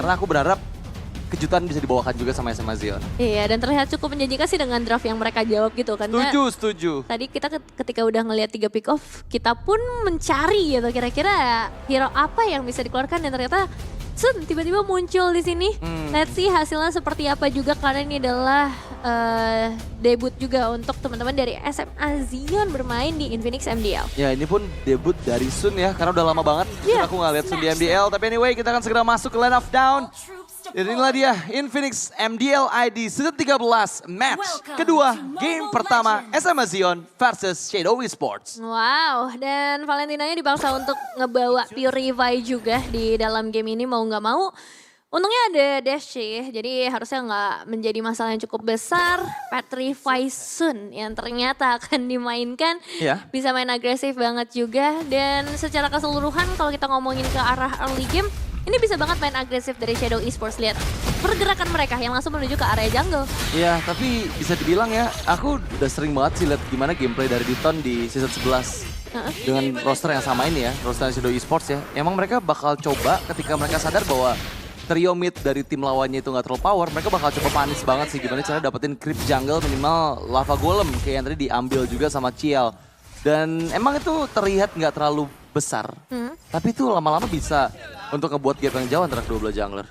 Karena aku berharap kejutan bisa dibawakan juga sama SMA Zion. Iya, dan terlihat cukup menjanjikan sih dengan draft yang mereka jawab gitu. Karena Setuju. tadi kita ketika udah ngelihat 3 pick off, kita pun mencari gitu kira-kira hero apa yang bisa dikeluarkan dan ternyata Sun tiba-tiba muncul di sini. Let's see hasilnya seperti apa juga karena ini adalah debut juga untuk teman-teman dari SMA Zion bermain di Infinix MDL. Ya ini pun debut dari Sun ya, karena udah lama banget Iya. aku nggak lihat Sun di MDL. Tapi anyway, kita akan segera masuk ke line of down. Dan inilah dia Infinix MDL ID Season 13 match kedua game pertama SMA Zion versus Shadow Esports. Wow, dan Valentinanya dipaksa untuk ngebawa Purify juga di dalam game ini mau nggak mau. Untungnya ada dash sih, jadi harusnya nggak menjadi masalah yang cukup besar. Petrify Sun yang ternyata akan dimainkan, Iya. bisa main agresif banget juga. Dan secara keseluruhan kalau kita ngomongin ke arah early game, ini bisa banget main agresif dari Shadow Esports. Lihat pergerakan mereka yang langsung menuju ke area jungle. Ya tapi bisa dibilang ya, aku udah sering banget sih lihat gimana gameplay dari Diton di Season 11. Dengan roster yang sama ini ya, roster Shadow Esports ya. Emang mereka bakal coba ketika mereka sadar bahwa trio mid dari tim lawannya itu nggak terlalu power, mereka bakal coba panis banget sih gimana cara dapetin creep jungle minimal lava golem kayak yang tadi diambil juga sama Ciel. Dan emang itu terlihat nggak terlalu besar, tapi itu lama-lama bisa untuk ngebuat gap yang jauh antara kedua belah jungler.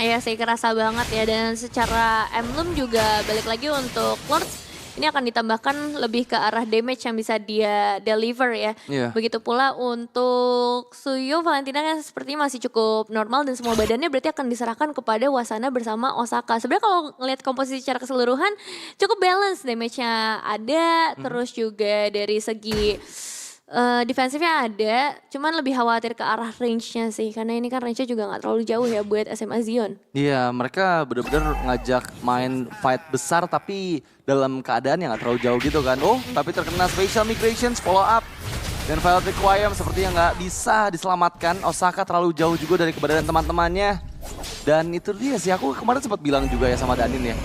Iya sih kerasa banget ya, dan secara emblem juga balik lagi untuk Lords. Ini akan ditambahkan lebih ke arah damage yang bisa dia deliver ya. Iya. Begitu pula untuk Suyo, Valentina kan sepertinya masih cukup normal dan semua badannya berarti akan diserahkan kepada Wasana bersama Osaka. Sebenarnya kalau ngelihat komposisi secara keseluruhan cukup balance, damage-nya ada, terus juga dari segi defensifnya ada, cuman lebih khawatir ke arah range-nya sih. Karena ini kan range-nya juga gak terlalu jauh ya buat SMA Zion. Iya, mereka benar-benar ngajak main fight besar tapi dalam keadaan yang gak terlalu jauh gitu kan. Oh, tapi terkena Spatial Migrations, follow up. Dan Violet Requiem sepertinya nggak bisa diselamatkan. Osaka terlalu jauh juga dari keberadaan teman-temannya. Dan itu dia sih, aku kemarin sempat bilang juga ya sama Danin ya.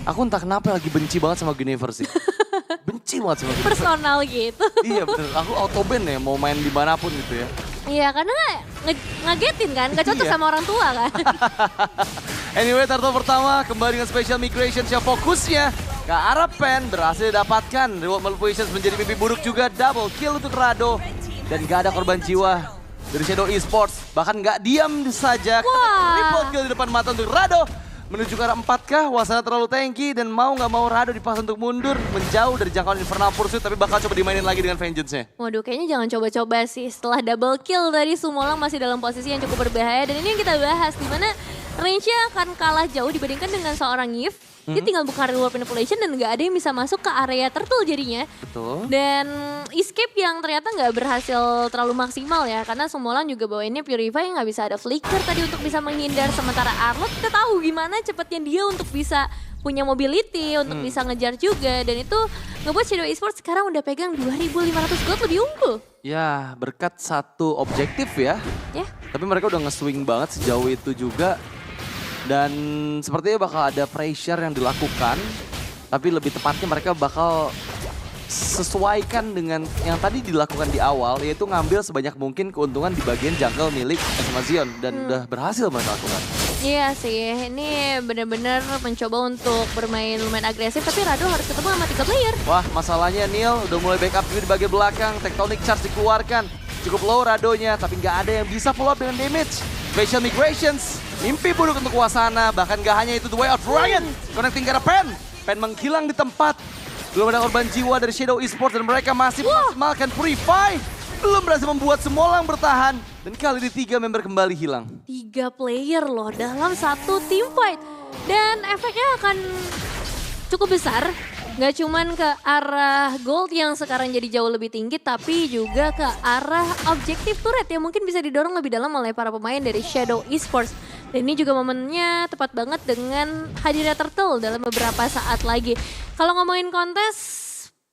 Aku entah kenapa lagi benci banget sama Guinevere sih. Benci banget sama Guinevere. Personal gitu. Iya bener, aku auto ban ya mau main dimanapun gitu ya. Iya karena ngagetin kan, gak cocok Iya. sama orang tua kan. Anyway, turtle pertama kembali dengan Special Migration yang fokusnya ke arah pen berhasil didapatkan. Reward Malfusions menjadi mimpi buruk juga, double kill untuk Rado. Dan gak ada korban jiwa dari Shadow Esports. Bahkan gak diam saja, triple kill di depan mata untuk Rado. Menuju ke arah 4K, Wasana terlalu tanky dan mau gak mau Rado dipaksa untuk mundur. Menjauh dari jangkauan Infernal Pursuit tapi bakal coba dimainin lagi dengan Vengeance-nya. Waduh kayaknya jangan coba-coba sih, setelah double kill tadi Sumolang masih dalam posisi yang cukup berbahaya. Dan ini yang kita bahas, dimana range-nya akan kalah jauh dibandingkan dengan seorang Yves. Dia tinggal buka reward manipulation dan gak ada yang bisa masuk ke area turtle jadinya. Betul. Dan escape yang ternyata gak berhasil terlalu maksimal ya. Karena Sumolang juga bawainnya Purify, gak bisa ada flicker tadi untuk bisa menghindar. Sementara Arlott kita tahu gimana cepatnya dia untuk bisa punya mobility, untuk bisa ngejar juga. Dan itu ngebuat Shadow Esports sekarang udah pegang 2.500 gold lebih unggul. Ya, berkat satu objektif ya. Ya. Tapi mereka udah nge-swing banget sejauh itu juga. Dan sepertinya bakal ada pressure yang dilakukan. Tapi lebih tepatnya mereka bakal sesuaikan dengan yang tadi dilakukan di awal. Yaitu ngambil sebanyak mungkin keuntungan di bagian jungle milik SMA Zion. Dan udah berhasil mereka lakukan. Iya sih, ini benar-benar mencoba untuk bermain lumayan agresif. Tapi Rado harus ketemu sama 3 player. Wah, masalahnya Neil udah mulai backup juga di bagian belakang. Tectonic Charge dikeluarkan. Cukup low Radonya, tapi nggak ada yang bisa follow up dengan damage. Facial Migrations, mimpi buruk untuk Wasana. Bahkan gak hanya itu, The Way of Dragon connecting ke arah Pen. Pen menghilang di tempat. Belum ada korban jiwa dari Shadow Esports dan mereka masih memaksimalkan Purify. Belum berhasil membuat Sumolang bertahan. Dan kali ini 3 member kembali hilang. 3 player loh dalam satu team fight. Dan efeknya akan cukup besar. Gak cuman ke arah gold yang sekarang jadi jauh lebih tinggi, tapi juga ke arah objektif turret yang mungkin bisa didorong lebih dalam oleh para pemain dari Shadow Esports. Dan ini juga momennya tepat banget dengan hadirnya Turtle dalam beberapa saat lagi. Kalau ngomongin kontes,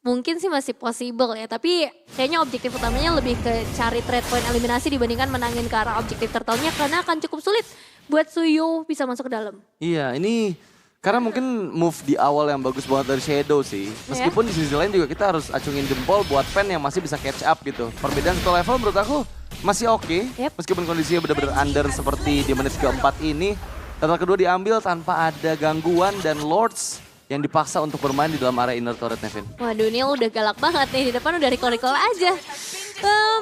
mungkin sih masih possible ya, tapi kayaknya objektif utamanya lebih ke cari trade point eliminasi dibandingkan menangin ke arah objektif Turtle-nya, karena akan cukup sulit buat Suyo bisa masuk ke dalam. Iya, ini Karena mungkin move di awal yang bagus banget dari Shadow sih. Meskipun di sisi lain juga kita harus acungin jempol buat Pen yang masih bisa catch up gitu. Perbedaan satu level menurut aku masih oke. Meskipun kondisinya benar-benar under seperti di menit keempat ini. Level kedua diambil tanpa ada gangguan dan Lords yang dipaksa untuk bermain di dalam area inner turret, Nevin. Waduh, Neil udah galak banget nih, di depan udah recall-recall aja.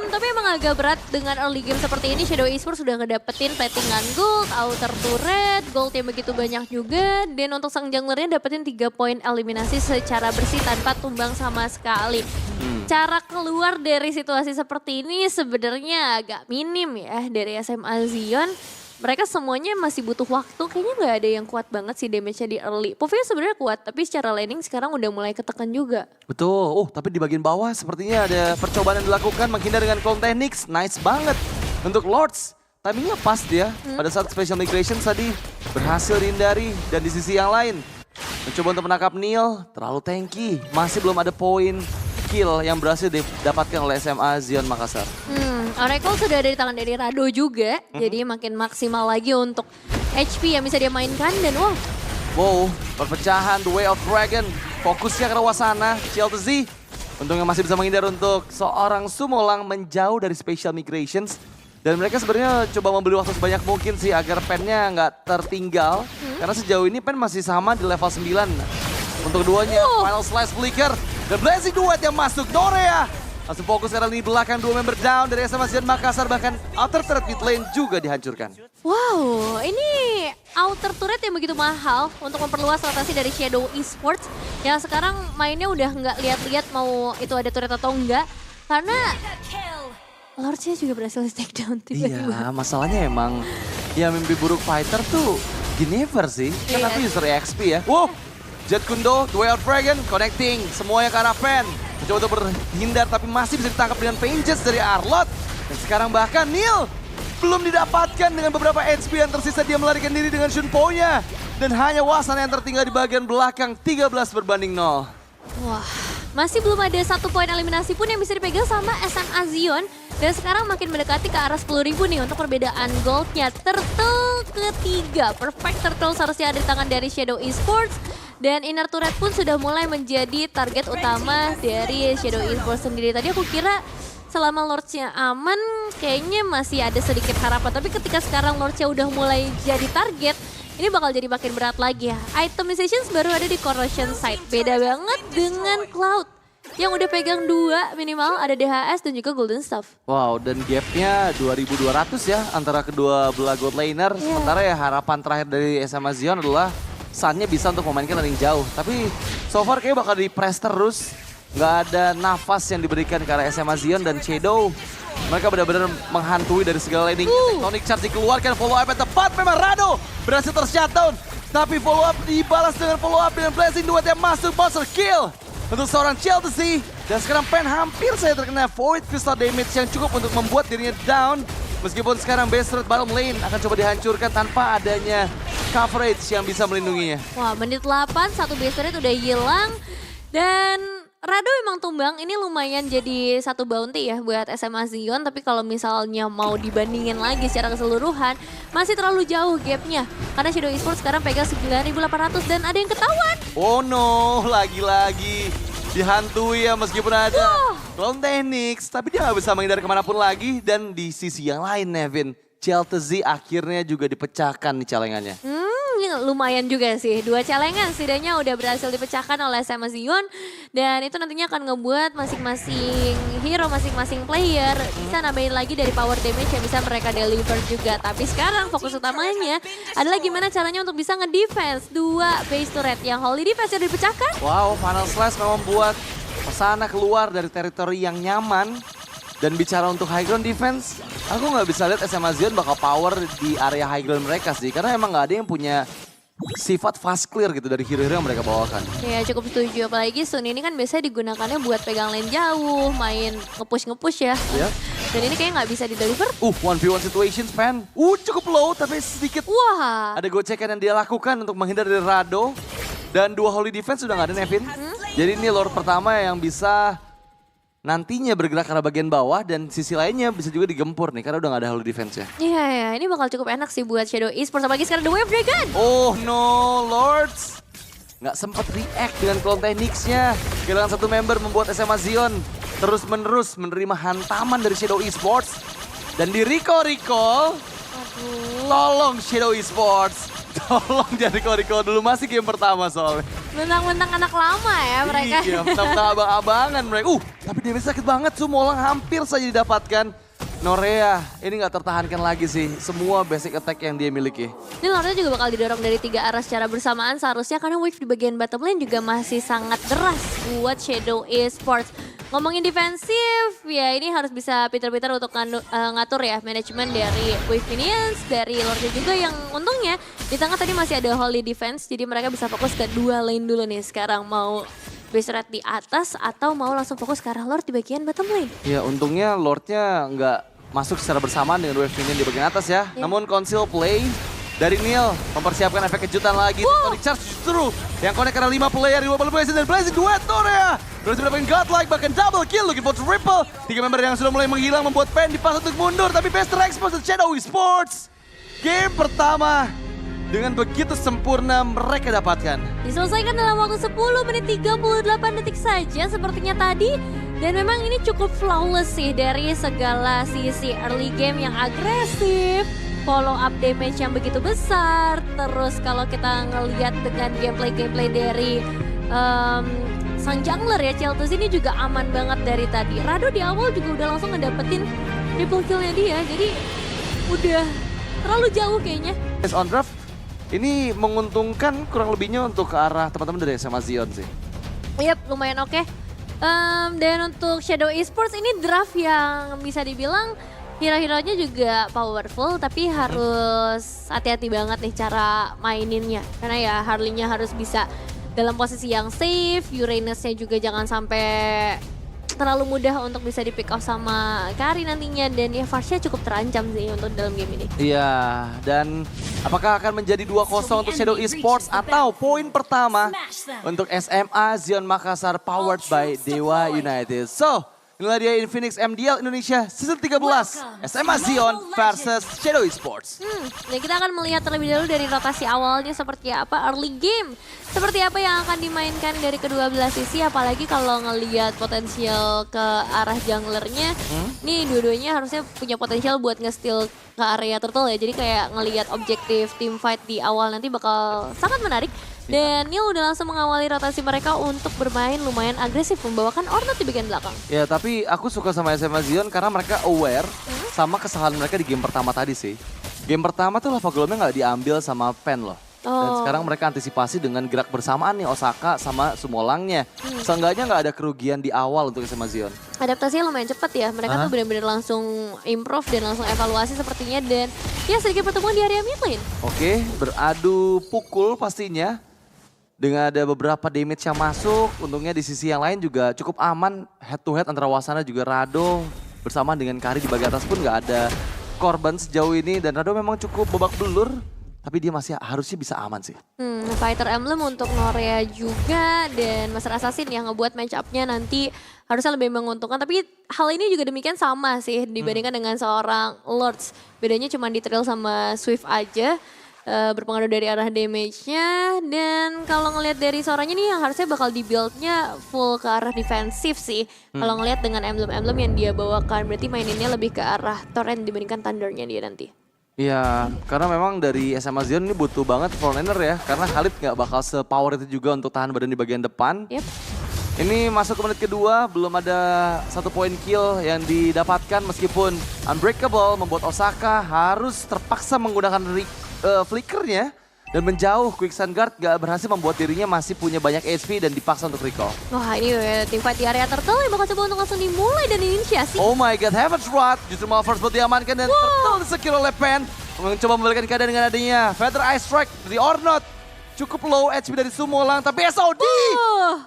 Tapi emang agak berat dengan early game seperti ini. Shadow Esports sudah ngedapetin platingan gold, outer turret, gold yang begitu banyak juga. Dan untuk sang junglernya dapetin 3 poin eliminasi secara bersih tanpa tumbang sama sekali. Cara keluar dari situasi seperti ini sebenarnya agak minim ya dari SMA Zion. Mereka semuanya masih butuh waktu, kayaknya nggak ada yang kuat banget sih damage-nya di early. Puvia sebenarnya kuat, tapi secara laning sekarang udah mulai ketekan juga. Betul, tapi di bagian bawah sepertinya ada percobaan yang dilakukan menghindar dengan Clone Techniques. Nice banget untuk Lords. Timingnya pas dia, pada saat Special Migration tadi berhasil dihindari. Dan di sisi yang lain, mencoba untuk menangkap Neil, terlalu tanky. Masih belum ada poin kill yang berhasil didapatkan oleh SMA Zion Makassar. Oracle sudah ada di tangan dari Rado juga, jadi makin maksimal lagi untuk HP yang bisa dia mainkan dan wow, perpecahan The Way of Dragon, fokusnya ke arah sana, CLTZ. Untungnya masih bisa menghindar untuk seorang Sumolang menjauh dari Special Migrations. Dan mereka sebenarnya coba membeli waktu sebanyak mungkin sih agar Pennya nggak tertinggal. Karena sejauh ini Pen masih sama di level 9. Untuk keduanya, Final Slice Flicker dan Blazing Duet yang masuk, Norea. Langsung fokus karena di belakang 2 member down dari SMA Zion Makassar, bahkan outer turret mid lane juga dihancurkan. Wow, ini outer turret yang begitu mahal untuk memperluas rotasi dari Shadow Esports. Yang sekarang mainnya udah nggak lihat-lihat mau itu ada turret atau enggak. Karena Lordsnya juga berhasil di take down tiba-tiba. Iya, masalahnya emang ya mimpi buruk fighter tuh Ginever sih. Kan aku user EXP ya. Wow, Jet Kundo, The Way of Dragon, connecting semuanya ke arah Pen. Mencoba untuk berhindar tapi masih bisa ditangkap dengan Pages dari Arlott. Dan sekarang bahkan Neil belum didapatkan dengan beberapa HP yang tersisa. Dia melarikan diri dengan Shunpo-nya. Dan hanya Wasan yang tertinggal di bagian belakang 13 berbanding 0. Wah, masih belum ada 1 poin eliminasi pun yang bisa dipegang sama SMA Zion. Dan sekarang makin mendekati ke arah 10.000 nih untuk perbedaan goldnya. Turtle ketiga, Perfect Turtle seharusnya ada di tangan dari Shadow Esports. Dan inner turret pun sudah mulai menjadi target utama dari Shadow Esports sendiri. Tadi aku kira selama Lords-nya aman kayaknya masih ada sedikit harapan. Tapi ketika sekarang Lords-nya udah mulai jadi target, ini bakal jadi makin berat lagi ya. Itemizations baru ada di Corrosion side. Beda banget dengan Cloud yang udah pegang 2 minimal, ada DHS dan juga Golden Staff. Wow, dan gapnya 2.200 ya antara kedua belah gold laner. Sementara ya harapan terakhir dari SMA Zion adalah Sunnya bisa untuk memainkan laning jauh. Tapi so far kayaknya bakal di-press terus. Nggak ada nafas yang diberikan ke arah SMA Zion dan Shadow. Mereka benar-benar menghantui dari segala laning. Tectonic Charge dikeluarkan, follow up yang tepat. Memang Rado berhasil ter-shutdown. Tapi follow up dibalas dengan follow up dengan Blazing Duet yang masuk. Monster kill untuk seorang CLTZ. Dan sekarang Pen hampir saja terkena Void Crystal damage yang cukup untuk membuat dirinya down. Meskipun sekarang base turret bottom lane akan coba dihancurkan tanpa adanya coverage yang bisa melindunginya. Wah, menit 8, 1 base turret udah hilang. Dan Rado emang tumbang, ini lumayan jadi 1 bounty ya buat SMA Zion. Tapi kalau misalnya mau dibandingin lagi secara keseluruhan, masih terlalu jauh gapnya. Karena Shadow Esports sekarang pegang 9.800 dan ada yang ketahuan. Oh no, lagi-lagi dihantui ya meskipun ada Clone Techniques. Tapi dia nggak bisa menghindar kemanapun lagi. Dan di sisi yang lain Nevin, CLTZ akhirnya juga dipecahkan nih celengannya. Ini lumayan juga sih, 2 celengan setidaknya udah berhasil dipecahkan oleh SMA Zion. Dan itu nantinya akan ngebuat masing-masing hero, masing-masing player bisa nambahin lagi dari power damage yang bisa mereka deliver juga. Tapi sekarang fokus utamanya adalah gimana caranya untuk bisa ngedefense 2 base turret yang Holy Defense yang dipecahkan. Wow, Final Slash memang membuat Persana keluar dari teritori yang nyaman. Dan bicara untuk high ground defense, aku nggak bisa lihat SMA Zion bakal power di area high ground mereka sih. Karena emang nggak ada yang punya sifat fast clear gitu dari hero-hero yang mereka bawakan. Ya cukup setuju, apalagi Sun ini kan biasanya digunakannya buat pegang lane jauh, main nge-push ya. Dan ini kayaknya nggak bisa di-deliver. 1v1 situation Pen. Cukup low tapi sedikit. Wah. Ada gocekan yang dia lakukan untuk menghindar dari Rado. Dan 2 holy defense sudah nggak ada Nevin. Jadi ini Lord pertama yang bisa nantinya bergerak ke arah bagian bawah dan sisi lainnya bisa juga digempur nih karena udah gak ada halo defense ya. Iya, ini bakal cukup enak sih buat Shadow Esports, apalagi sekarang The Wave Dragon. Oh no, Lords. Nggak sempat react dengan clone tekniknya. Kehilangan satu member membuat SMA Zion terus-menerus menerima hantaman dari Shadow Esports. Dan di recall. Tolong Shadow Esports. Tolong jangan recall dulu, masih game pertama soalnya. Mentang-mentang anak lama ya mereka. Iya, mentang-mentang abang-abangan mereka. Tapi damage sakit banget, Sumolang hampir saja didapatkan. Norea ini nggak tertahankan lagi sih semua basic attack yang dia miliki. Ini Lordnya juga bakal didorong dari 3 arah secara bersamaan seharusnya karena wave di bagian bottom lane juga masih sangat deras buat Shadow Esports. Ngomongin defensif, ya ini harus bisa pintar-pintar untuk ngatur ya manajemen dari wave minions, dari Lordnya juga yang untungnya di tengah tadi masih ada holy defense, jadi mereka bisa fokus ke 2 lane dulu nih sekarang, mau base rate di atas atau mau langsung fokus ke arah Lord di bagian bottom lane. Ya untungnya Lordnya nggak masuk secara bersamaan dengan wave minion di bagian atas ya. Namun conceal play dari Neil mempersiapkan efek kejutan lagi. Tonic Charge justru yang connect karena 5 player, 50 Blazing dan Blazing duet Norea. Berhasil mendapatkan godlike, bahkan double kill looking for triple. 3 member yang sudah mulai menghilang membuat Pen dipas untuk mundur. Tapi best terexpose Shadow Esports. Game pertama dengan begitu sempurna mereka dapatkan. Diselesaikan dalam waktu 10 menit 38 detik saja sepertinya tadi. Dan memang ini cukup flawless sih dari segala sisi early game yang agresif, follow up damage yang begitu besar. Terus kalau kita ngelihat dengan gameplay dari sang jungler ya, Cheltus ini juga aman banget dari tadi. Rado di awal juga udah langsung ngedapetin triple killnya dia, jadi udah terlalu jauh kayaknya. On draft ini menguntungkan kurang lebihnya untuk ke arah teman-teman dari SMA Zion sih. Yap, lumayan oke. Dan untuk Shadow Esports ini draft yang bisa dibilang hero-heronya juga powerful, tapi harus hati-hati banget nih cara maininnya. Karena ya Harley-nya harus bisa dalam posisi yang safe, Uranus-nya juga jangan sampai terlalu mudah untuk bisa di pick off sama Kari nantinya. Dan ya Varsha cukup terancam sih untuk dalam game ini. Iya, dan apakah akan menjadi 2-0 untuk Shadow Esports atau poin pertama untuk SMA Zion Makassar powered by Dewa United. So, inilah dia Infinix MDL Indonesia Season 13 SMA Zion versus Shadow Esports. Ya kita akan melihat terlebih dahulu dari rotasi awalnya seperti apa, early game. Seperti apa yang akan dimainkan dari kedua belah sisi, apalagi kalau ngelihat potensial ke arah junglernya. Nih dua-duanya harusnya punya potensial buat nge-steal ke area turtle ya. Jadi kayak ngelihat objektif team fight di awal nanti bakal sangat menarik. Dan Neil udah langsung mengawali rotasi mereka untuk bermain lumayan agresif, membawakan Ornat di bagian belakang. Ya tapi aku suka sama SMA Zion karena mereka aware sama kesalahan mereka di game pertama tadi sih. Game pertama tuh lava golem-nya nggak diambil sama Pen loh. Dan sekarang mereka antisipasi dengan gerak bersamaan nih Osaka sama Sumolangnya. Seenggaknya nggak ada kerugian di awal untuk SMA Zion. Adaptasinya lumayan cepat ya, mereka tuh benar-benar langsung improve dan langsung evaluasi sepertinya. Dan ya sedikit pertemuan di area mid lane. Oke, beradu pukul pastinya. Dengan ada beberapa damage yang masuk, untungnya di sisi yang lain juga cukup aman. Head to head antara Wasana juga Rado. Bersamaan dengan Kari di bagian atas pun nggak ada korban sejauh ini. Dan Rado memang cukup babak belur. Tapi dia masih harusnya bisa aman sih. Fighter Emblem untuk Norea juga dan Master Assassin yang ngebuat match up-nya nanti harusnya lebih menguntungkan. Tapi hal ini juga demikian sama sih dibandingkan dengan seorang Lords. Bedanya cuma di trail sama Swift aja. Berpengaruh dari arah damage-nya. Dan kalau ngelihat dari suaranya nih yang harusnya bakal di-build-nya full ke arah defensif sih. Kalau ngelihat dengan emblem-emblem yang dia bawakan berarti maininnya lebih ke arah Torrent dibandingkan Thunder-nya dia nanti. Iya, karena memang dari SMA Zion ini butuh banget frontliner ya. Karena Khalid nggak bakal se-power itu juga untuk tahan badan di bagian depan. Ini masuk ke menit kedua, belum ada 1 poin kill yang didapatkan meskipun Unbreakable membuat Osaka harus terpaksa menggunakan flickernya dan menjauh. Quicksand Guard gak berhasil membuat dirinya masih punya banyak HP dan dipaksa untuk recall. Wah ini tim fight di area turtle yang bakal coba untuk langsung dimulai dan diinisiasi. Oh my god, Heaven's Rod justru malah first blood diamankan dan turtle disecure oleh Pen. Mencoba membalikan keadaan dengan adanya Feather Ice Strike dari Ornot. Cukup low HP dari Sumolang, tapi SOD!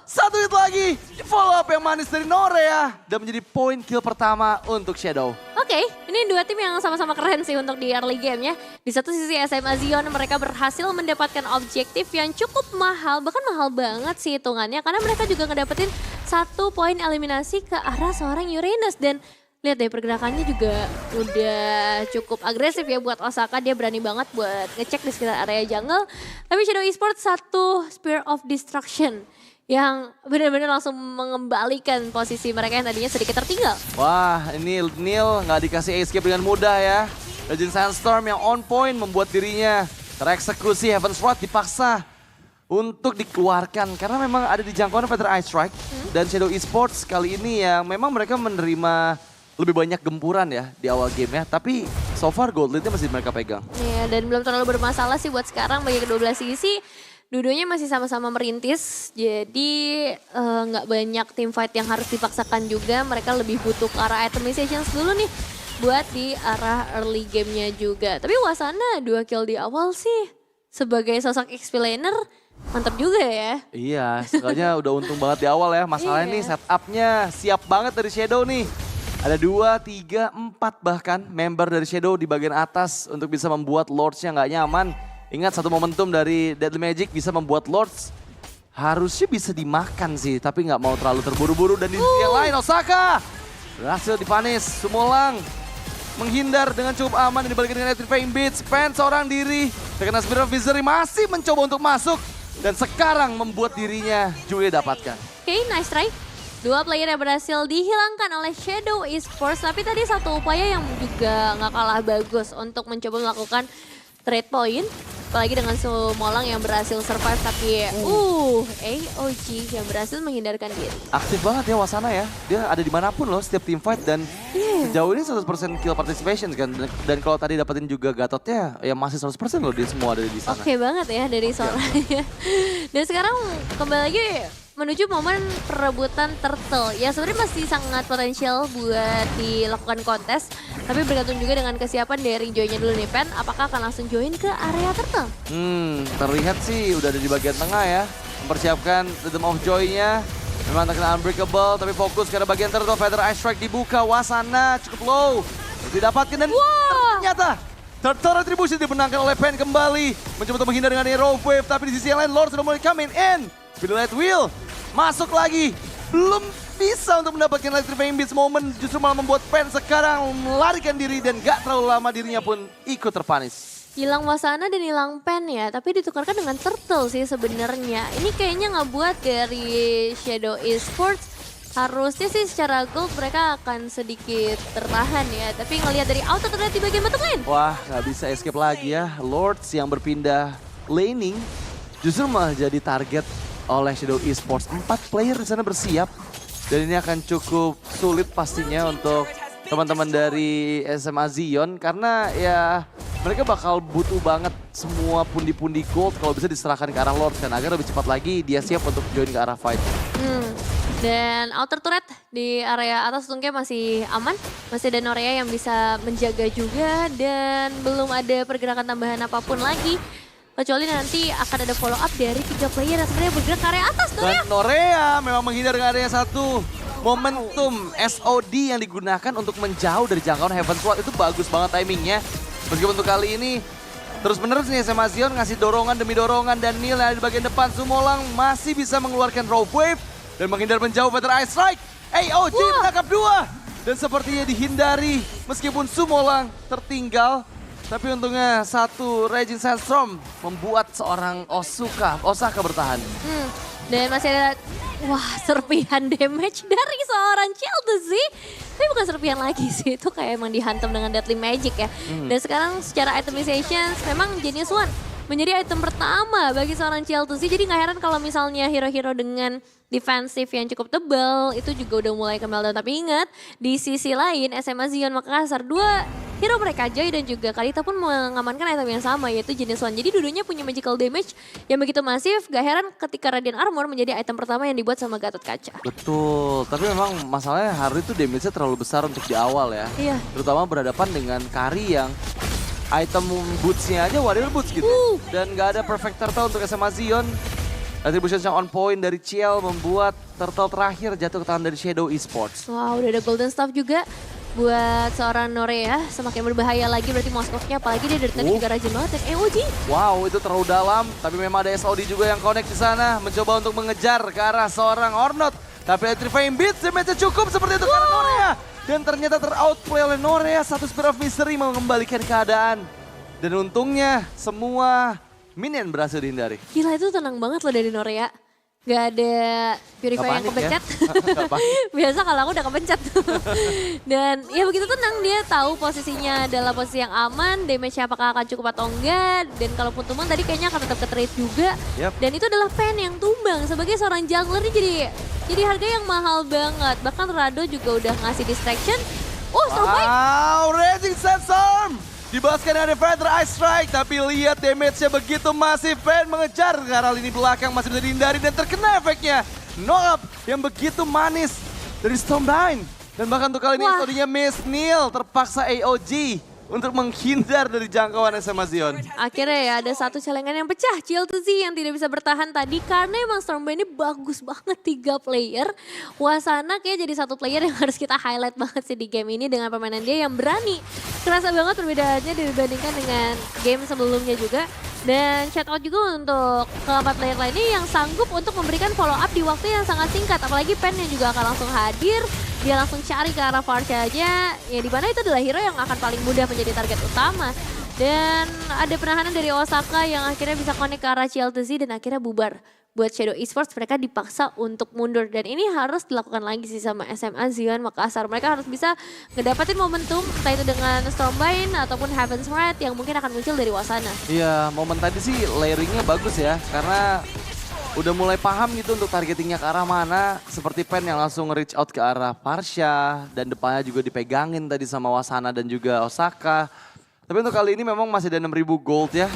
Satu hit lagi, follow up yang manis dari Norea. Dan menjadi poin kill pertama untuk Shadow. Oke, ini dua tim yang sama-sama keren sih untuk di early game ya. Di satu sisi SMA Zion mereka berhasil mendapatkan objektif yang cukup mahal, bahkan mahal banget sih hitungannya. Karena mereka juga ngedapetin 1 poin eliminasi ke arah seorang Uranus. Dan lihat deh pergerakannya juga udah cukup agresif ya buat Osaka. Dia berani banget buat ngecek di sekitar area jungle. Tapi Shadow Esports 1 Spear of Destruction yang benar-benar langsung mengembalikan posisi mereka yang tadinya sedikit tertinggal. Wah, ini Neil nggak dikasih escape dengan mudah ya. Legend Sandstorm yang on point membuat dirinya tereksekusi. Heaven's Wrath dipaksa untuk dikeluarkan karena memang ada di jangkauan Feather Ice Strike. Dan Shadow Esports kali ini ya memang mereka menerima lebih banyak gempuran ya di awal game ya. Tapi so far gold lead-nya masih mereka pegang. Iya, dan belum terlalu bermasalah sih buat sekarang bagi kedua belah sisi. Dua-duanya masih sama-sama merintis, jadi nggak banyak team fight yang harus dipaksakan juga. Mereka lebih butuh ke arah itemizations dulu nih buat di arah early game-nya juga. Tapi Wasana 2 kill di awal sih sebagai sosok XP laner mantap juga ya. Iya, seenggaknya udah untung banget di awal ya. Masalahnya nih setup-nya siap banget dari Shadow nih. Ada 2, 3, 4 bahkan member dari Shadow di bagian atas untuk bisa membuat Lords-nya nggak nyaman. Ingat satu momentum dari Deadly Magic bisa membuat Lords harusnya bisa dimakan sih. Tapi nggak mau terlalu terburu-buru. Dan di sisi yang lain Osaka berhasil dipanis. Sumolang menghindar dengan cukup aman dan dibalikin dengan Electrifying Beats. Pen seorang diri terkena Spirit of Visery masih mencoba untuk masuk. Dan sekarang membuat dirinya juga dapatkan. Oke, nice try. 2 player yang berhasil dihilangkan oleh Shadow Esports. Tapi tadi satu upaya yang juga nggak kalah bagus untuk mencoba melakukan trade point. Apalagi dengan Sumolang yang berhasil survive. Tapi AOG yang berhasil menghindarkan diri. Aktif banget ya Wasana ya. Dia ada dimanapun loh setiap team fight. Dan sejauh ini 100% kill participation kan. Dan kalau tadi dapetin juga Gatotnya ya masih 100% loh dia semua ada di sana. Oke banget ya dari suaranya. Dan sekarang kembali lagi menuju momen perebutan turtle. Ya sebenarnya masih sangat potensial buat dilakukan kontes. Tapi bergantung juga dengan kesiapan dari Joy-nya dulu nih Pen. Apakah akan langsung join ke area turtle? Terlihat sih udah ada di bagian tengah ya. Mempersiapkan Rhythm of Joy-nya. Memang terkena Unbreakable tapi fokus ke bagian turtle. Feather Ice Strike dibuka. Wasana cukup low. Didapatkan dan ternyata Turtle Retribution dimenangkan oleh Pen kembali. Mencoba untuk menghindar dengan Hero Wave. Tapi di sisi yang lain Lord sudah mulai coming in. Light Wheel masuk lagi. Belum bisa untuk mendapatkan Electrifying Beats Moment. Justru malah membuat Pen sekarang melarikan diri. Dan gak terlalu lama dirinya pun ikut terpanis. Hilang Wasana dan hilang Pen ya. Tapi ditukarkan dengan Turtle sih sebenarnya. Ini kayaknya ngebuat dari Shadow Esports. Harusnya sih secara gold mereka akan sedikit tertahan ya. Tapi ngelihat dari auto terlihat di bagian bottom lane. Wah gak bisa escape lagi ya. Lords yang berpindah laning justru malah jadi target oleh Shadow Esports. 4 player di sana bersiap. Dan ini akan cukup sulit pastinya untuk teman-teman dari SMA Zion. Karena ya mereka bakal butuh banget semua pundi-pundi gold kalau bisa diserahkan ke arah Lords. Kan agar lebih cepat lagi dia siap untuk join ke arah fight. Dan outer turret di area atas tungknya masih aman. Masih ada Norea yang bisa menjaga juga. Dan belum ada pergerakan tambahan apapun lagi. Kecuali nanti akan ada follow up dari 3 player yang sebenarnya bergerak ke area atas tuh ya. Dan Norea memang menghindar dengan area 1. Momentum SOD yang digunakan untuk menjauh dari jangkauan Heaven's Wrath itu bagus banget timingnya. Meskipun untuk kali ini terus-menerus nih SMA Zion ngasih dorongan demi dorongan. Dan Neil yang ada di bagian depan Sumolang masih bisa mengeluarkan Rope Wave. Dan menghindar menjauh Feather Ice Strike. AOG menangkap 2. Dan sepertinya dihindari meskipun Sumolang tertinggal. Tapi untungnya satu Regin Sandstorm membuat seorang Osaka bertahan. Dan masih ada serpihan damage dari seorang Childizy. Tapi bukan serpihan lagi sih, itu kayak emang dihantam dengan Deadly Magic ya. Dan sekarang secara itemization memang Genius One menjadi item pertama bagi seorang Childizy. Jadi gak heran kalau misalnya hero-hero dengan defensif yang cukup tebal itu juga udah mulai ke meltdown. Tapi ingat di sisi lain SMA Zion Makassar 2 hero mereka Joy dan juga Kalita pun mengamankan item yang sama yaitu Genius One. Jadi dulunya punya magical damage yang begitu masif. Gak heran ketika Radiant Armor menjadi item pertama yang dibuat sama Gatot Kaca. Betul, tapi memang masalahnya Haru itu damage-nya terlalu besar untuk di awal ya. Iya. Terutama berhadapan dengan Kari yang item boots-nya aja Warrior Boots gitu. Dan gak ada perfect turtle untuk SMA Zion. Retribution yang on point dari Ciel membuat turtle terakhir jatuh ke tangan dari Shadow Esports. Wow, udah ada Golden Staff juga buat seorang Norea. Semakin berbahaya lagi berarti Moskovnya, apalagi dia dari tadi juga rajin banget dan EOG. Wow, itu terlalu dalam, tapi memang ada SOD juga yang connect di sana. Mencoba untuk mengejar ke arah seorang Ornot. Tapi Electrifying Beats damage-nya cukup seperti itu karena Norea. Dan ternyata ter-outplay oleh Norea. Satu Spear of Misery mengembalikan keadaan. Dan untungnya semua minion berhasil dihindari. Gila itu tenang banget loh dari Norea. Gak ada Purify yang kepencet. Biasa kalau aku udah kepencet. Dan ya begitu tenang, dia tahu posisinya adalah posisi yang aman, damage-nya apakah akan cukup atau enggak. Dan kalaupun tumbang tadi kayaknya akan tetap ke-trade juga. Dan itu adalah Pen yang tumbang. Sebagai seorang jungler ini jadi harga yang mahal banget. Bahkan Rado juga udah ngasih distraction. Oh, Stormlight. Wow, Raging Sandstorm. Dibalaskan dengan Feather Ice Strike, tapi lihat damage-nya begitu masif. Pen mengejar ke arah lini belakang, masih bisa dihindari dan terkena efeknya. Knock up yang begitu manis dari Stormline. Dan bahkan untuk kali ini tadinya Miss Neil terpaksa AOG untuk menghindar dari jangkauan SMA Zion. Akhirnya ya ada satu celengan yang pecah, CLTZ yang tidak bisa bertahan tadi karena emang Stormblade ini bagus banget 3 player. Wasana kayak jadi satu player yang harus kita highlight banget sih di game ini dengan permainan dia yang berani. Kerasa banget perbedaannya dibandingkan dengan game sebelumnya juga. Dan shout out juga untuk keempat player lainnya yang sanggup untuk memberikan follow up di waktu yang sangat singkat. Apalagi Pen yang juga akan langsung hadir. Dia langsung cari ke arah Farsha aja. Ya dimana itu adalah hero yang akan paling mudah menjadi target utama. Dan ada penahanan dari Osaka yang akhirnya bisa connect ke arah CLTZ dan akhirnya bubar. Buat Shadow Esports mereka dipaksa untuk mundur. Dan ini harus dilakukan lagi sih sama SMA Zion Makassar. Mereka harus bisa ngedapetin momentum entah itu dengan Stormbind ataupun Heaven's Wrath yang mungkin akan muncul dari Wasana. Iya, momen tadi sih layering-nya bagus ya. Karena udah mulai paham gitu untuk targetingnya ke arah mana. Seperti Pen yang langsung reach out ke arah Farsha. Dan depannya juga dipegangin tadi sama Wasana dan juga Osaka. Tapi untuk kali ini memang masih ada 6.000 gold ya.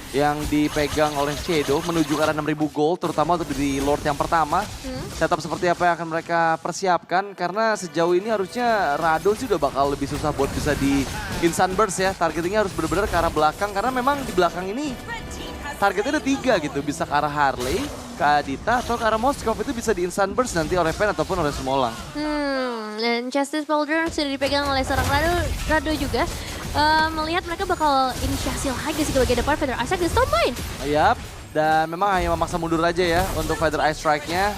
Yang dipegang oleh Shadow menuju ke arah 6.000 gold. Terutama untuk di Lord yang pertama. Setup seperti apa yang akan mereka persiapkan. Karena sejauh ini harusnya Rado sih udah bakal lebih susah buat bisa di instant burst ya. Targetingnya harus benar-benar ke arah belakang. Karena memang di belakang ini targetnya ada 3 gitu. Bisa ke arah Harley, ke Adita, atau ke arah Moskov. Itu bisa di instant burst nanti oleh Pen ataupun oleh Smolang. Dan Justice Pauldron sudah dipegang oleh seorang Rado juga. Melihat mereka bakal inisiasi lagi sih ke bagian depan Feather Ice Strike dan Stormbind. Yap, dan memang hanya memaksa mundur aja ya untuk Feather Ice Strike-nya.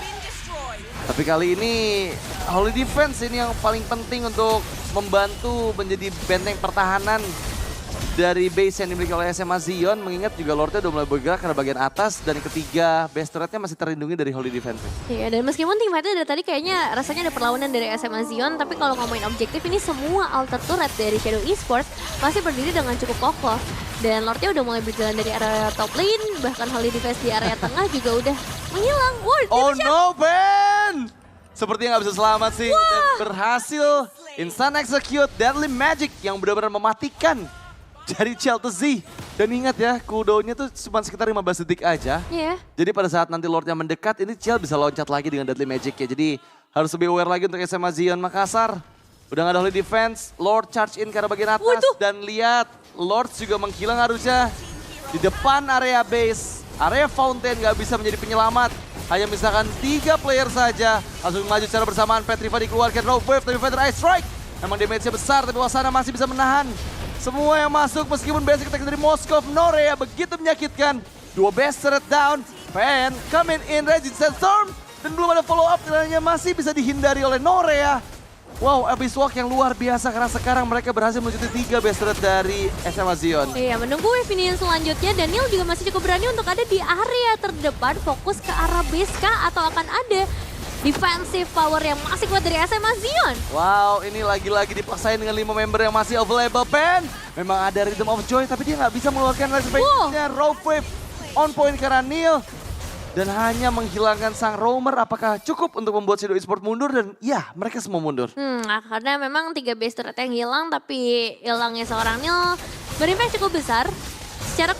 Tapi kali ini Holy Defense ini yang paling penting untuk membantu menjadi benteng pertahanan dari base yang dimiliki oleh SMA Zion. Mengingat juga Lordnya udah mulai bergerak ke bagian atas dan ketiga base turretnya masih terlindungi dari Holy Defense. Iya, dan meskipun tim fightnya dari tadi kayaknya rasanya ada perlawanan dari SMA Zion, tapi kalau ngomongin objektif ini semua alter turret dari Shadow Esports masih berdiri dengan cukup kokoh. Dan Lordnya udah mulai berjalan dari area top lane, bahkan Holy Defense di area tengah juga udah menghilang. Oh no, Ben! Sepertinya nggak bisa selamat sih. Dan berhasil instant execute Deadly Magic yang benar-benar mematikan dari CLTZ. Dan ingat ya, cooldown-nya tuh cuma sekitar 15 detik aja. Iya. Jadi pada saat nanti Lordnya mendekat, ini Ciel bisa loncat lagi dengan Deadly Magic ya. Jadi harus lebih aware lagi untuk SMA Zion Makassar. Udah gak ada Holy Defense, Lord charge in ke arah bagian atas. Dan lihat, Lord juga menghilang harusnya di depan area base. Area Fountain gak bisa menjadi penyelamat. Hanya misalkan 3 player saja. Langsung maju secara bersamaan, Petriva dikeluarkan. Rogue Wave dari Feather Ice Strike. Emang damage-nya besar, tapi Wasana masih bisa menahan. Semua yang masuk meskipun basic attack dari Moskov, Norea begitu menyakitkan. 2 best turret down, Pen coming in, Raging Sandstorm. Dan belum ada follow up, caranya masih bisa dihindari oleh Norea. Wow, Abyss Walk yang luar biasa karena sekarang mereka berhasil melucuti 3 best turret dari SMA Zion. Iya, menunggu wave ini selanjutnya. Daniel juga masih cukup berani untuk ada di area terdepan, fokus ke arah base kah atau akan ada defensive power yang masih kuat dari SMA Zion. Wow, ini lagi-lagi dipaksain dengan 5 member yang masih available. Pen memang ada Rhythm of Joy, tapi dia nggak bisa mengeluarkan reservasinya. Rogue Wave on point karena Neil. Dan hanya menghilangkan sang roamer. Apakah cukup untuk membuat Shadow Esports mundur? Dan ya, mereka semua mundur. Karena memang 3 base turret yang hilang, tapi hilangnya seorang Neil berimpact cukup besar. Secara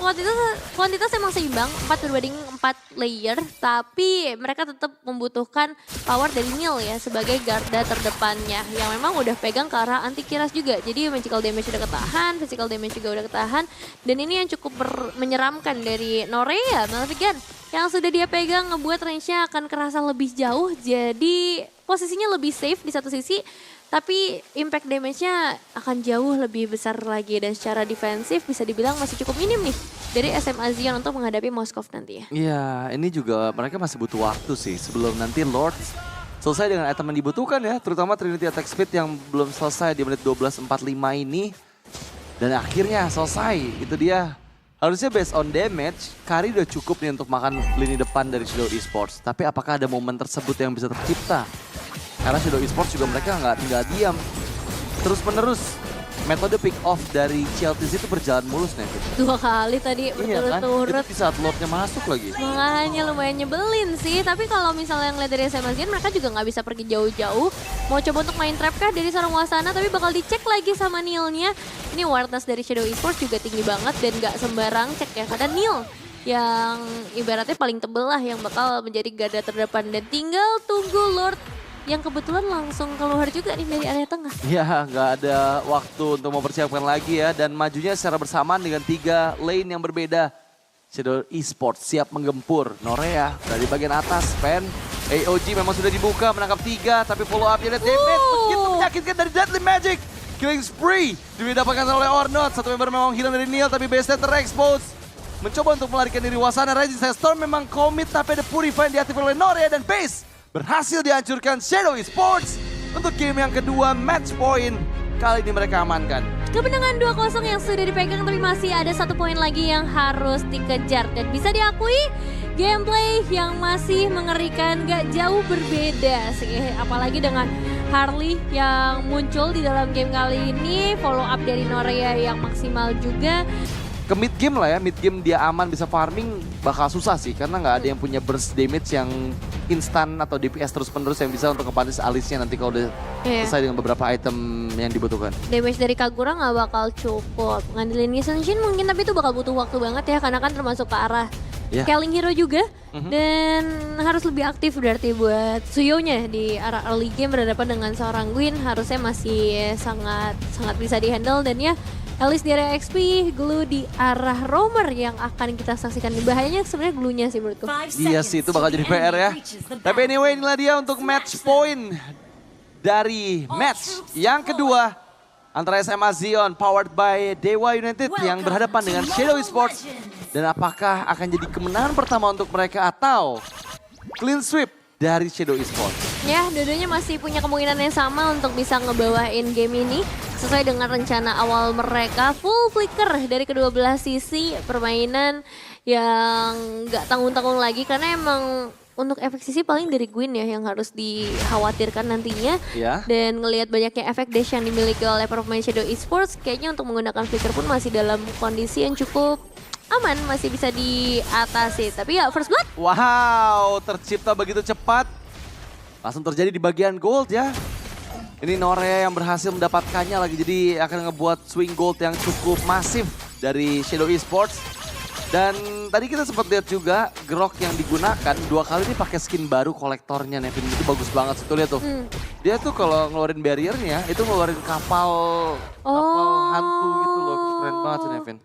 kuantitas emang seimbang, 4 berbanding 4 layer, tapi mereka tetap membutuhkan power dari Neil ya sebagai garda terdepannya yang memang udah pegang ke arah anti kiras juga. Jadi magical damage udah ketahan, physical damage juga udah ketahan, dan ini yang cukup menyeramkan dari Norea, Malefican yang sudah dia pegang ngebuat range-nya akan kerasa lebih jauh, jadi posisinya lebih safe di satu sisi. Tapi impact damage-nya akan jauh lebih besar lagi dan secara defensif bisa dibilang masih cukup minim nih dari SMA Zion untuk menghadapi Moskov nanti ya. Iya, ini juga mereka masih butuh waktu sih sebelum nanti Lord selesai dengan item yang dibutuhkan ya. Terutama Trinity Attack Speed yang belum selesai di menit 12.45 ini. Dan akhirnya selesai, itu dia. Harusnya based on damage, Kari udah cukup nih untuk makan lini depan dari Shadow Esports. Tapi apakah ada momen tersebut yang bisa tercipta? Karena Shadow Esports juga mereka nggak tinggal diam. Terus menerus, metode pick off dari CLTZ itu berjalan mulus nih. 2 kali tadi berturut-turut. Itu di saat lordnya masuk lagi. Makanya lumayan nyebelin sih. Tapi kalau misalnya ngeliat dari SMA Zion, mereka juga nggak bisa pergi jauh-jauh. Mau coba untuk main trap kah dari seorang Wasana, tapi bakal dicek lagi sama Neil-nya. Ini awareness dari Shadow Esports juga tinggi banget dan nggak sembarang cek ya. Karena Neil yang ibaratnya paling tebel lah yang bakal menjadi garda terdepan. Dan tinggal tunggu Lord yang kebetulan langsung keluar juga nih dari area tengah. Ya, nggak ada waktu untuk mempersiapkan lagi ya. Dan majunya secara bersamaan dengan 3 lane yang berbeda. Shadow Esports siap menggempur. Norea dari bagian atas, Pen. AOG memang sudah dibuka, menangkap 3. Tapi follow up-nya ada damage. Begitu menyakitkan dari Deadly Magic. Killing spree didapatkan oleh Ornot. Satu member memang hilang dari Neil, tapi base terexpose. Mencoba untuk melarikan diri Wasana. Resistance Storm memang komit, tapi ada Purify yang diaktifkan oleh Norea dan base berhasil dihancurkan Shadow Esports. Untuk game yang kedua, match point. Kali ini mereka amankan. Kemenangan 2-0 yang sudah dipegang, tapi masih ada 1 poin lagi yang harus dikejar. Dan bisa diakui, gameplay yang masih mengerikan gak jauh berbeda sih. Apalagi dengan Harley yang muncul di dalam game kali ini. Follow up dari Norea yang maksimal juga. Ke mid game lah ya, mid game dia aman bisa farming bakal susah sih. Karena nggak ada yang punya burst damage yang instan atau DPS terus-menerus yang bisa untuk ngepanis alisnya nanti kalau udah selesai dengan beberapa item yang dibutuhkan. Damage dari Kagura nggak bakal cukup. Ngandelin Genshin mungkin, tapi itu bakal butuh waktu banget ya. Karena kan termasuk ke arah Killing Hero juga. Dan harus lebih aktif berarti buat Suyo-nya di arah early game berhadapan dengan seorang Gwyn. Harusnya masih sangat bisa dihandle. Dan ya Alice di area XP, Glue di arah Roamer yang akan kita saksikan. Bahayanya sebenarnya Glue-nya sih menurutku. Iya sih, itu bakal jadi PR ya. Tapi anyway, inilah dia untuk match point dari match yang kedua antara SMA Zion powered by Dewa United yang berhadapan dengan Shadow Esports. Dan apakah akan jadi kemenangan pertama untuk mereka atau clean sweep dari Shadow Esports? Ya, dua-duanya masih punya kemungkinan yang sama untuk bisa ngebawain game ini. Sesuai dengan rencana awal mereka, full flicker dari kedua belah sisi, permainan yang gak tanggung-tanggung lagi. Karena emang untuk efek sisi paling dari Gwyn ya yang harus dikhawatirkan nantinya. Dan ngelihat banyaknya efek dash yang dimiliki oleh pemain Shadow Esports, kayaknya untuk menggunakan flicker pun masih dalam kondisi yang cukup aman, masih bisa diatasi. Tapi ya first blood. Wow, tercipta begitu cepat. Langsung terjadi di bagian gold ya. Ini Norea yang berhasil mendapatkannya lagi, jadi akan ngebuat swing gold yang cukup masif dari Shadow Esports. Dan tadi kita sempat lihat juga Grok yang digunakan 2 kali ini pakai skin baru kolektornya, Nevin. Itu bagus banget sih, tuh lihat tuh. Dia tuh kalau ngeluarin barriernya itu ngeluarin kapal hantu gitu loh. Keren banget sih, Nevin.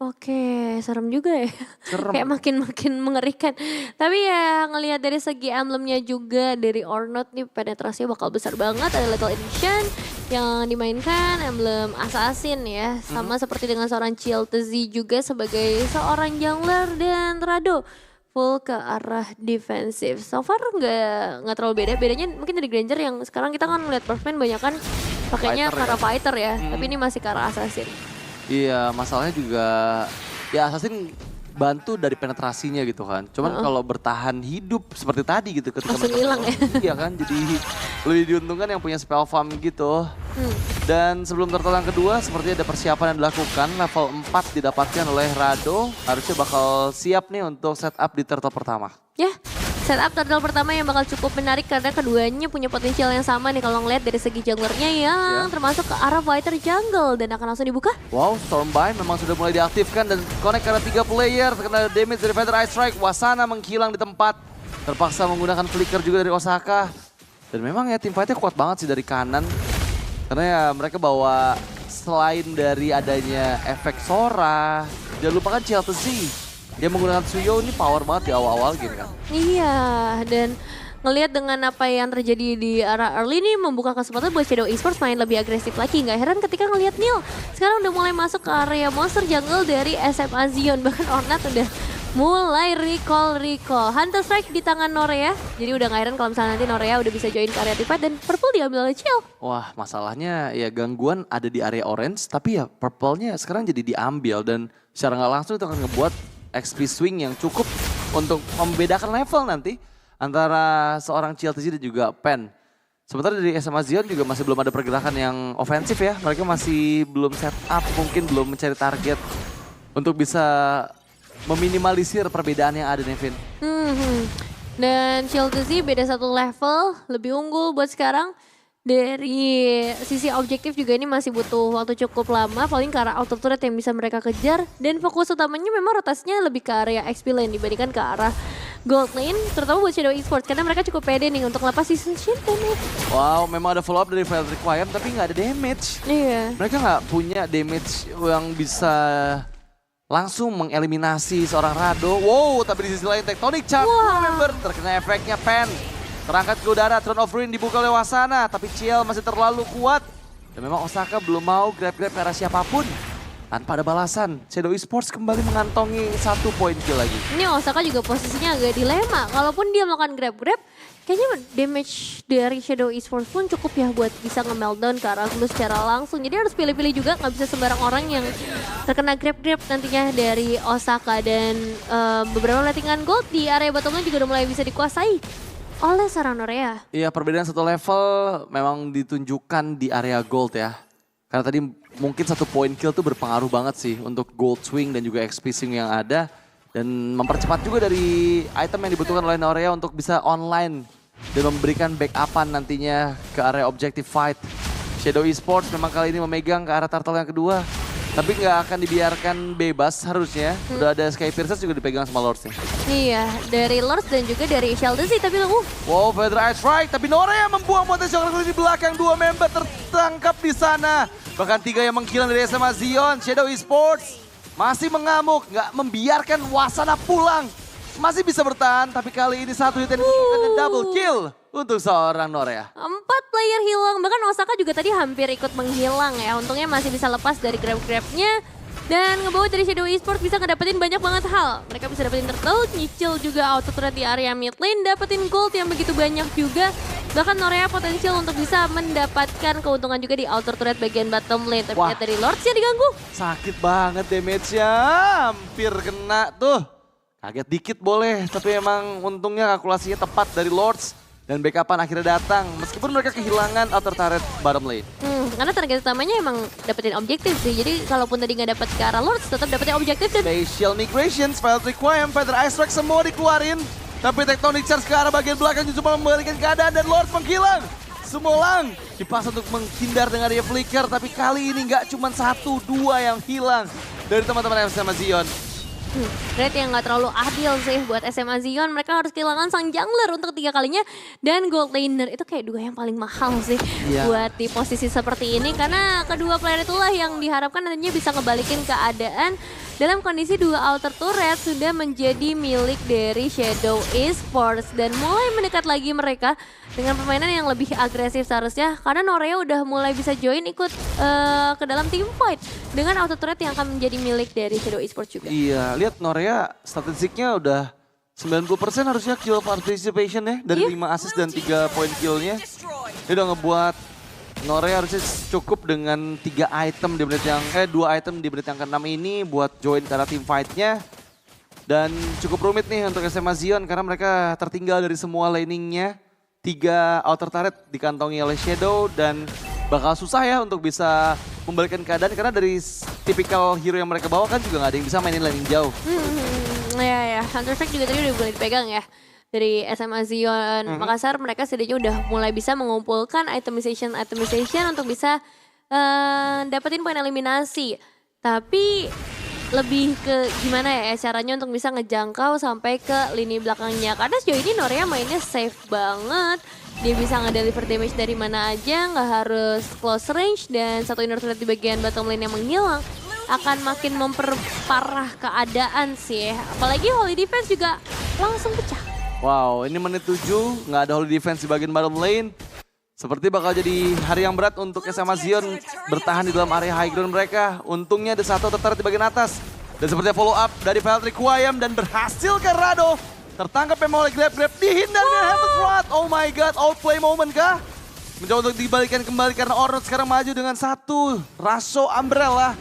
Oke, serem juga ya. Kayak makin mengerikan. Tapi ya ngelihat dari segi emblemnya juga dari Ornot nih penetrasinya bakal besar banget. Ada Lethal Edition yang dimainkan emblem Assassin ya. Sama seperti dengan seorang CLTZ juga sebagai seorang jungler dan Rado full ke arah defensif. So far nggak terlalu beda. Bedanya mungkin dari Granger yang sekarang kita kan ngeliat Perfman banyak kan pakainya ke arah fighter ya. Tapi ini masih ke arah Assassin. Iya, masalahnya juga ya Assassin bantu dari penetrasinya gitu kan. Cuman kalau bertahan hidup seperti tadi gitu ketika langsung hilang ya. Iya kan, jadi lebih diuntungkan yang punya spell farm gitu. Dan sebelum turtle yang kedua sepertinya ada persiapan yang dilakukan. Level 4 didapatkan oleh Rado. Harusnya bakal siap nih untuk setup di turtle pertama. Ya, setup turtle pertama yang bakal cukup menarik karena keduanya punya potensial yang sama nih kalau ngeliat dari segi junglernya yang termasuk ke arah fighter jungle dan akan langsung dibuka. Wow, Stormbind memang sudah mulai diaktifkan dan connect karena 3 player, terkena damage dari Fighter Ice Strike. Wasana menghilang di tempat, terpaksa menggunakan flicker juga dari Osaka. Dan memang ya tim fightnya kuat banget sih dari kanan. Karena ya mereka bawa selain dari adanya efek Sora, jangan lupakan CLTZ. Dia menggunakan Suyo ini power banget di awal-awal game kan. Iya, dan ngelihat dengan apa yang terjadi di arah early ini membuka kesempatan buat Shadow Esports main lebih agresif lagi. Nggak heran ketika ngelihat Neil sekarang udah mulai masuk ke area monster jungle dari SMA Zion. Bahkan Ornat udah mulai recall. Hunter Strike di tangan Norea. Jadi udah gak heran kalau misalnya nanti Norea udah bisa join ke area T-Fight dan Purple diambil oleh Chill. Wah, masalahnya ya gangguan ada di area orange, tapi ya purple-nya sekarang jadi diambil dan secara nggak langsung itu akan ngebuat XP swing yang cukup untuk membedakan level nanti antara seorang CLTC dan juga Pen. Sementara dari SMA Zion juga masih belum ada pergerakan yang ofensif ya. Mereka masih belum set up, mungkin belum mencari target untuk bisa meminimalisir perbedaan yang ada, Nevin. Dan CLTC beda satu level, lebih unggul buat sekarang. Dari sisi objektif juga ini masih butuh waktu cukup lama, paling ke arah outer turret yang bisa mereka kejar. Dan fokus utamanya memang rotasinya lebih ke area XP lane dibandingkan ke arah gold lane, terutama buat Shadow Esports karena mereka cukup pede nih untuk lepas season shield. Wow, memang ada follow up dari Fatal Requiem tapi nggak ada damage. Iya. Mereka nggak punya damage yang bisa langsung mengeliminasi seorang Rado. Wow, tapi di sisi lain Tectonic Charm member terkena efeknya Pen. Terangkat ke udara, Throne of Ruin dibuka oleh Wasana, tapi Ciel masih terlalu kuat. Dan memang Osaka belum mau grab-grab ke arah siapapun. Tanpa ada balasan, Shadow Esports kembali mengantongi 1 poin kill lagi. Ini Osaka juga posisinya agak dilema. Kalaupun dia melakukan grab-grab, kayaknya damage dari Shadow Esports pun cukup ya buat bisa nge-meltdown ke arah Glue secara langsung. Jadi harus pilih-pilih juga, nggak bisa sembarang orang yang terkena grab-grab nantinya dari Osaka. Dan beberapa lettingan gold di area bottom lane juga udah mulai bisa dikuasai oleh seorang Norea. Iya, perbedaan 1 level memang ditunjukkan di area gold ya. Karena tadi mungkin 1 poin kill tuh berpengaruh banget sih untuk gold swing dan juga XP swing yang ada. Dan mempercepat juga dari item yang dibutuhkan oleh Norea untuk bisa online dan memberikan backupan nantinya ke area objective fight. Shadow Esports memang kali ini memegang ke arah turtle yang kedua. Tapi nggak akan dibiarkan bebas harusnya. Udah ada Sky Piercers juga dipegang sama Lords nih. Iya, dari Lords dan juga dari Sheldon sih, tapi wow, Fedra Ice Strike, tapi Norea membuang potensial di belakang. 2 member tertangkap di sana. Bahkan 3 yang menghilang dari SMA Zion. Shadow Esports masih mengamuk, nggak membiarkan Wasana pulang. Masih bisa bertahan, tapi kali ini 1 hit and double kill untuk seorang Norea. 4 player hilang, bahkan Osaka juga tadi hampir ikut menghilang ya. Untungnya masih bisa lepas dari grab-grabnya. Dan ngebawa dari Shadow Esports bisa ngedapetin banyak banget hal. Mereka bisa dapetin turtle, nyicil juga auto turret di area mid lane, dapetin gold yang begitu banyak juga. Bahkan Norea potensial untuk bisa mendapatkan keuntungan juga di outer turret bagian bottom lane. Tapi lihat dari Lords yang diganggu. Sakit banget damage-nya, hampir kena tuh. Kaget dikit boleh, tapi emang untungnya kalkulasinya tepat dari Lords. Dan backupan akhirnya datang, meskipun mereka kehilangan outer turret bottom lane. Karena target utamanya emang dapetin objektif sih. Jadi kalaupun tadi nggak dapet ke arah Lords, tetap dapetin objektif. Dan Spatial Migrations, Fatal Requiem, Feather Ice Strike semua dikeluarin. Tapi Tectonic Charge ke arah bagian belakang justru membalikan keadaan dan Lords menghilang. Semolang dipaksa untuk menghindar dengan dia flicker, tapi kali ini nggak cuma 1-2 yang hilang dari teman-teman SMA Zion. Rate yang gak terlalu adil sih buat SMA Zion. Mereka harus kehilangan sang jungler untuk 3 kalinya. Dan gold laner itu kayak 2 yang paling mahal sih buat di posisi seperti ini. Karena kedua player itulah yang diharapkan nantinya bisa ngebalikin keadaan. Dalam kondisi 2 outer turret sudah menjadi milik dari Shadow Esports. Dan mulai mendekat lagi mereka dengan permainan yang lebih agresif seharusnya. Karena Norea udah mulai bisa join ikut ke dalam team fight. Dengan outer turret yang akan menjadi milik dari Shadow Esports juga. Iya, lihat Norea statistiknya udah 90% harusnya kill participation ya. Dari 5 assist dan 3 point killnya. Dia udah ngebuat Norea harusnya cukup dengan 3 item di menit yang 2 item di menit yang ke-6 ini buat join ke arah team fight-nya. Dan cukup rumit nih untuk SMA Zion karena mereka tertinggal dari semua laningnya. 3 outer turret dikantongi oleh Shadow dan bakal susah ya untuk bisa membalikkan keadaan karena dari tipikal hero yang mereka bawa kan juga nggak ada yang bisa mainin laning jauh. Ya, Hunter Strike juga tadi udah boleh dipegang ya. Dari SMA Zion Makassar mereka setidaknya udah mulai bisa mengumpulkan itemization untuk bisa dapetin poin eliminasi. Tapi lebih ke gimana ya caranya untuk bisa ngejangkau sampai ke lini belakangnya. Karena sejauh ini Norea mainnya safe banget. Dia bisa nge-deliver damage dari mana aja, nggak harus close range. Dan 1 inner turret di bagian bottom lane yang menghilang akan makin memperparah keadaan sih. Apalagi Holy Defense juga langsung pecah. Wow, ini menit 7, nggak ada Holy Defense di bagian bottom lane. Seperti bakal jadi hari yang berat untuk SMA Zion bertahan di dalam area high ground mereka. Untungnya ada 1 tertarik di bagian atas. Dan sepertinya follow up dari Patrick Wayam dan berhasil ke Rado. Tertangkap memang oleh Grab, dihindar dengan Heaven's Rod. Oh my god, outplay moment kah? Mencoba untuk dibalikan kembali karena Ornod sekarang maju dengan satu Raso Umbrella.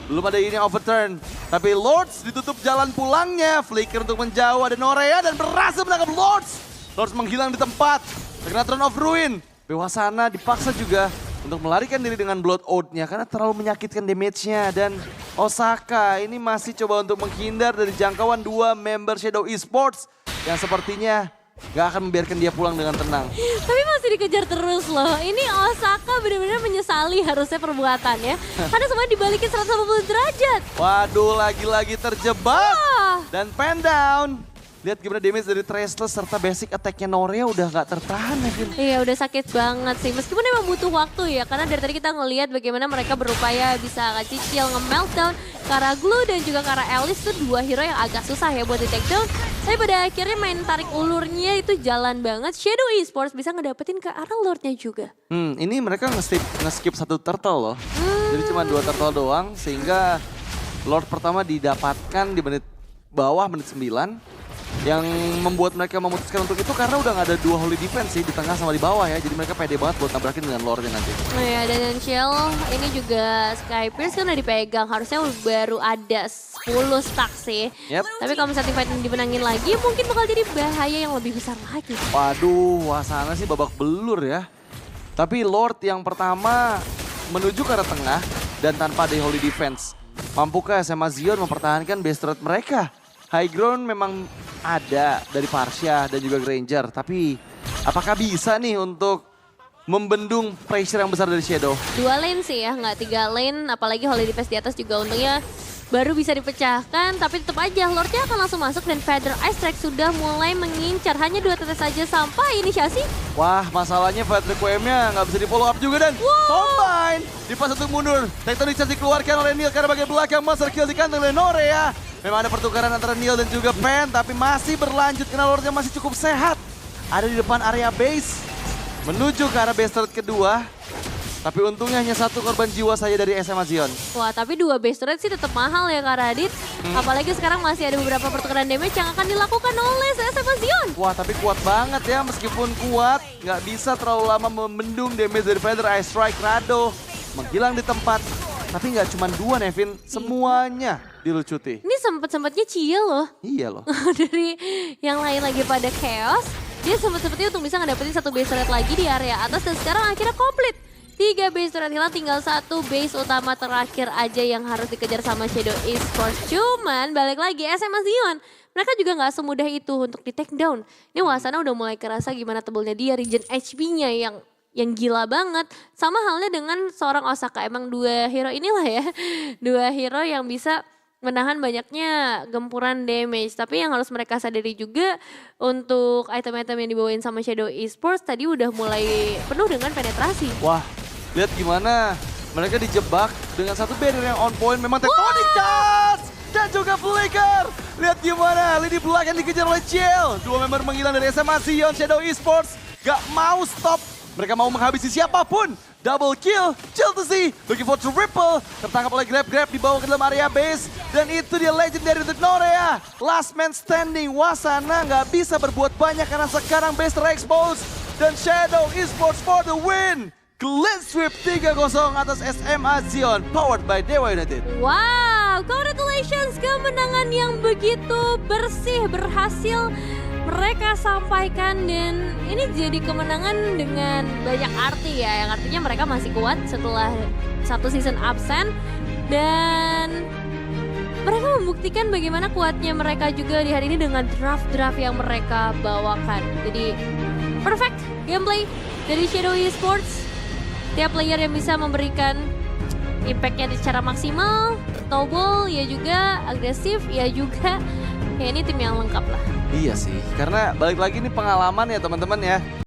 Belum ada ini overturn. Tapi Lords ditutup jalan pulangnya. Flicker untuk menjauh, ada Norea dan berhasil menangkap Lords. Lords menghilang di tempat. Terkena Throne of Ruin. Bewasana dipaksa juga untuk melarikan diri dengan Blood Oath-nya karena terlalu menyakitkan damage-nya. Dan Osaka ini masih coba untuk menghindar dari jangkauan dua member Shadow Esports yang sepertinya gak akan membiarkan dia pulang dengan tenang. Tapi masih dikejar terus loh. Ini Osaka benar-benar menyesali harusnya perbuatannya. Karena semua dibalikin 180 derajat. Waduh, lagi-lagi terjebak. Wah. Dan pen down. Lihat gimana damage dari Traceless serta basic attack-nya Norea udah gak tertahan ya, Vin. Iya udah sakit banget sih. Meskipun emang butuh waktu ya. Karena dari tadi kita ngelihat bagaimana mereka berupaya bisa cicil nge-meltdown. Kara Glue dan juga Kara Alice tuh dua hero yang agak susah ya buat di take down. Tapi pada akhirnya main tarik ulurnya itu jalan banget. Shadow Esports bisa ngedapetin ke arah Lordnya juga. Ini mereka nge-skip satu turtle loh. Jadi cuma 2 turtle doang sehingga Lord pertama didapatkan di menit bawah, menit 9. Yang membuat mereka memutuskan untuk itu karena udah gak ada 2 holy defense sih di tengah sama di bawah ya. Jadi mereka pede banget buat tabrakin dengan Lordnya nanti. Oh ya, dan Shell ini juga Sky Pierce kan udah dipegang. Harusnya baru ada 10 stack sih. Yep. Tapi kalau misalnya fight ini dimenangin lagi mungkin bakal jadi bahaya yang lebih besar lagi. Waduh, Wasana sih babak belur ya. Tapi Lord yang pertama menuju ke arah tengah dan tanpa ada holy defense. Mampukah SMA Zion mempertahankan base threat mereka? High ground memang ada dari Parsha dan juga Granger. Tapi apakah bisa nih untuk membendung pressure yang besar dari Shadow? 2 lane sih ya, nggak 3 lane. Apalagi holy defense di atas juga untungnya baru bisa dipecahkan. Tapi tetap aja Lordnya akan langsung masuk dan Feather Ice Strike sudah mulai mengincar. Hanya 2 tetes saja sampai inisiasi. Wah, masalahnya Patrick WM-nya nggak bisa di follow up juga dan combine. Di pas untuk mundur. Tectonic Charge dikeluarkan oleh Neil karena bagian belakang Master Kill dikantung oleh Norea. Memang ada pertukaran antara Neil dan juga Pen, tapi masih berlanjut karena Lordnya masih cukup sehat. Ada di depan area base, menuju ke arah base turret kedua. Tapi untungnya hanya 1 korban jiwa saja dari SMA Zion. Wah, tapi 2 base turret sih tetap mahal ya Kak Radit. Apalagi sekarang masih ada beberapa pertukaran damage yang akan dilakukan oleh SMA Zion. Wah, tapi kuat banget ya, meskipun kuat, nggak bisa terlalu lama membendung damage dari Feather Ice Strike. Rado menghilang di tempat. Tapi nggak cuma 2 Nevin, semuanya dilucuti. Ini sempet-sempetnya Ciel loh. Iya loh. Dari yang lain lagi pada chaos, dia sempet-sempetnya untuk bisa ngedapetin 1 base turret lagi di area atas dan sekarang akhirnya komplit. 3 base turret hilang, tinggal 1 base utama terakhir aja yang harus dikejar sama Shadow Esports. Cuman balik lagi SMA Zion, mereka juga nggak semudah itu untuk di take down. Ini Wasana udah mulai kerasa gimana tebelnya dia, regen HP-nya yang gila banget. Sama halnya dengan seorang Osaka, emang 2 hero inilah ya. 2 hero yang bisa menahan banyaknya gempuran damage. Tapi yang harus mereka sadari juga untuk item-item yang dibawain sama Shadow Esports tadi udah mulai penuh dengan penetrasi. Wah, lihat gimana mereka dijebak dengan satu barrier yang on point. Memang Tectonic Charge dan juga Flicker. Lihat gimana lini belakang dikejar oleh Ciel. 2 member menghilang dari SMA Zion. Shadow Esports gak mau stop. Mereka mau menghabisi siapapun. Double kill, Chill to see, looking for triple. Tertangkap oleh Grab, dibawa ke dalam area base. Dan itu dia legendary untuk Norea. Last man standing, Wasana nggak bisa berbuat banyak karena sekarang base terexpose. Dan Shadow Esports for the win. Clean sweep 3-0 atas SMA Zion, powered by Dewa United. Wow, congratulations, kemenangan yang begitu bersih berhasil mereka sampaikan dan ini jadi kemenangan dengan banyak arti ya, yang artinya mereka masih kuat setelah 1 season absen dan mereka membuktikan bagaimana kuatnya mereka juga di hari ini dengan draft-draft yang mereka bawakan. Jadi perfect gameplay dari Shadow Esports, tiap player yang bisa memberikan impact-nya secara maksimal, noble, ya juga agresif, ya juga ya ini tim yang lengkap lah. Iya sih, karena balik lagi ini pengalaman ya teman-teman ya.